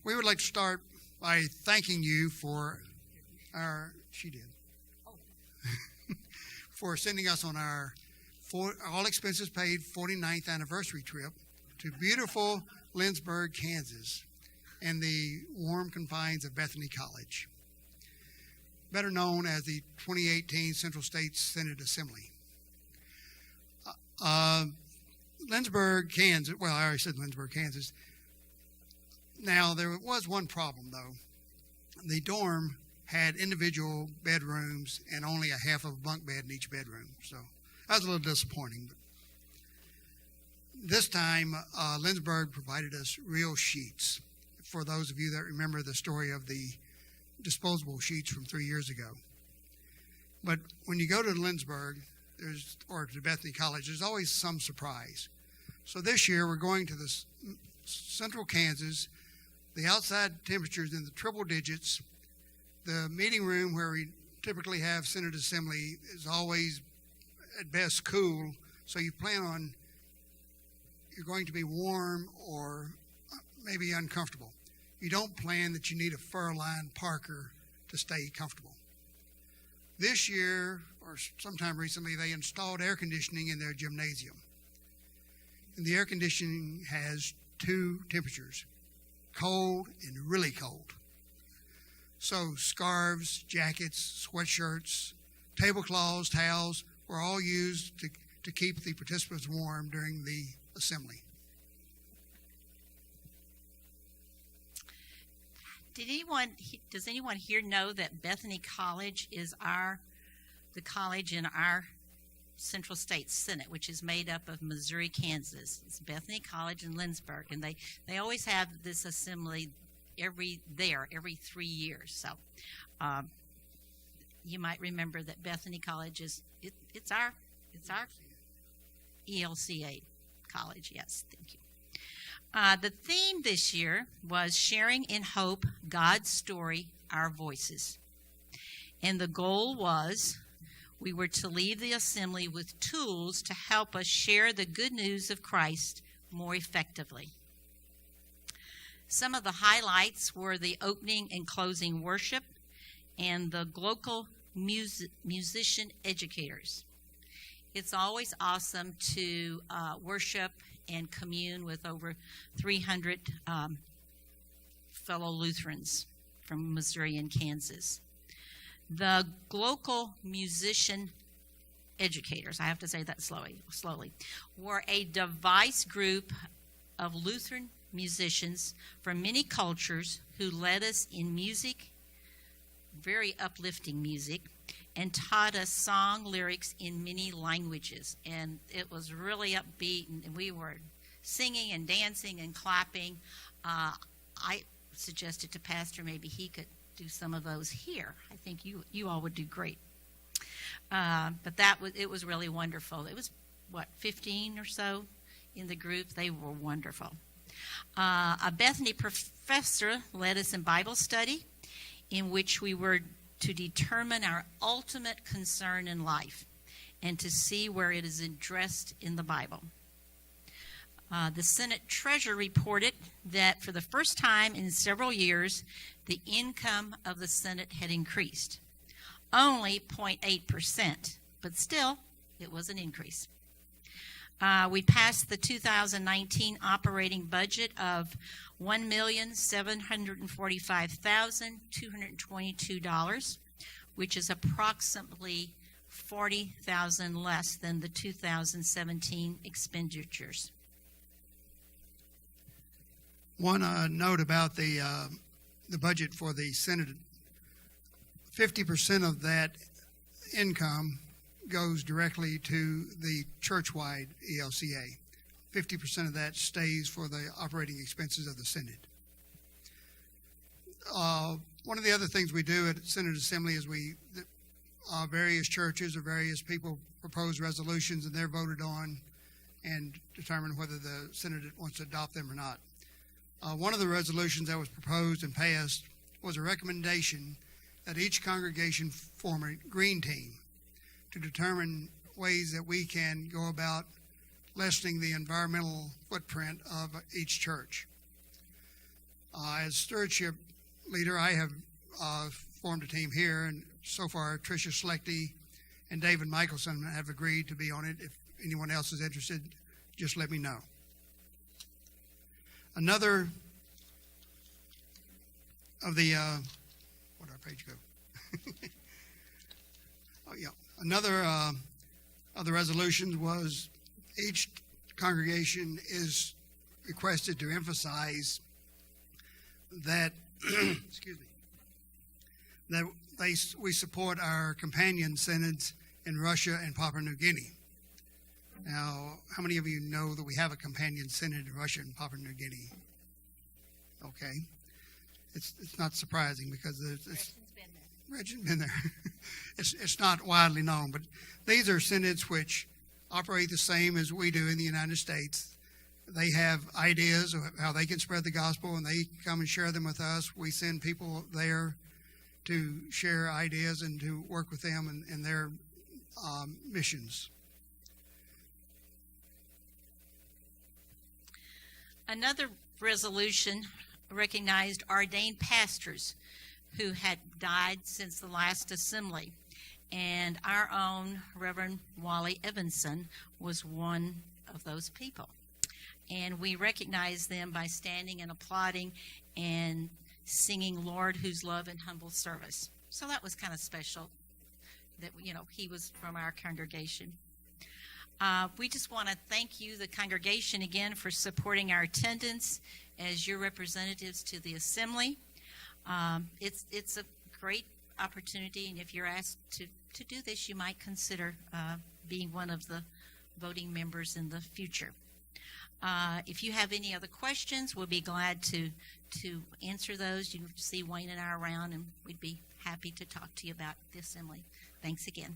We would like to start by thanking you for she did, for sending us on our all expenses paid 49th anniversary trip to beautiful Lindsborg, Kansas, and the warm confines of Bethany College, better known as the 2018 Central States Synod Assembly. Lindsborg, Kansas, well, I already said Lindsborg, Kansas. Now, there was one problem, though. The dorm had individual bedrooms and only a half of a bunk bed in each bedroom, so that was a little disappointing. But this time, Lindsborg provided us real sheets. For those of you that remember the story of the disposable sheets from 3 years ago. But when you go to Lindsborg, or to Bethany College, there's always some surprise. So this year, we're going to the central Kansas. The outside temperatures in the triple digits. The meeting room where we typically have Synod Assembly is always at best cool, so you plan on you're going to be warm or maybe uncomfortable. You don't plan that you need a fur-lined parka to stay comfortable. This year, or sometime recently, they installed air conditioning in their gymnasium. And the air conditioning has two temperatures, cold and really cold. So scarves, jackets, sweatshirts, tablecloths, towels were all used to keep the participants warm during the assembly. Does anyone here know that Bethany College is the college in our Central States Synod, which is made up of Missouri, Kansas? It's Bethany College in Lindsborg, and they always have this assembly every 3 years. So you might remember that Bethany College it's our ELCA college. Yes, thank you. The theme this year was Sharing in Hope, God's Story, Our Voices. And the goal was we were to leave the assembly with tools to help us share the good news of Christ more effectively. Some of the highlights were the opening and closing worship and the local musician educators. It's always awesome to worship and commune with over 300 fellow Lutherans from Missouri and Kansas. The local musician educators, I have to say that slowly, were a diverse group of Lutheran musicians from many cultures who led us in music, very uplifting music, and taught us song lyrics in many languages. And it was really upbeat, and we were singing and dancing and clapping. I suggested to Pastor maybe he could do some of those here. I think you all would do great. But it was really wonderful. It was, 15 or so in the group. They were wonderful. A Bethany professor led us in Bible study, in which we were to determine our ultimate concern in life and to see where it is addressed in the Bible. The Senate Treasurer reported that for the first time in several years, the income of the Senate had increased. Only 0.8%, but still, it was an increase. We passed the 2019 operating budget of $1,745,222, which is approximately $40,000 less than the 2017 expenditures. One note about the budget for the Senate: 50% of that income goes directly to the church-wide ELCA. 50% of that stays for the operating expenses of the Synod. One of the other things we do at Synod Assembly is various churches or various people propose resolutions, and they're voted on and determine whether the Synod wants to adopt them or not. One of the resolutions that was proposed and passed was a recommendation that each congregation form a green team to determine ways that we can go about lessening the environmental footprint of each church. As stewardship leader, I have formed a team here, and so far Tricia Schlechte and David Michelson have agreed to be on it. If anyone else is interested, just let me know. Another of the, where'd our page go? Oh, yeah. Another of the resolutions was each congregation is requested to emphasize that, excuse me, that we support our companion synods in Russia and Papua New Guinea. Now, how many of you know that we have a companion synod in Russia and Papua New Guinea? Okay. It's not surprising because Regin's been there. It's not widely known, but these are synods which operate the same as we do in the United States. They have ideas of how they can spread the gospel, and they come and share them with us. We send people there to share ideas and to work with them in their missions. Another resolution recognized ordained pastors who had died since the last assembly. And our own Reverend Wally Evanson was one of those people. And we recognize them by standing and applauding and singing Lord, Whose Love and Humble Service. So that was kind of special that, he was from our congregation. We just want to thank you, the congregation, again for supporting our attendance as your representatives to the assembly. It's a great opportunity, and if you're asked to do this, you might consider being one of the voting members in the future. If you have any other questions, we'll be glad to answer those. You can see Wayne and I around, and we'd be happy to talk to you about the assembly. Thanks again.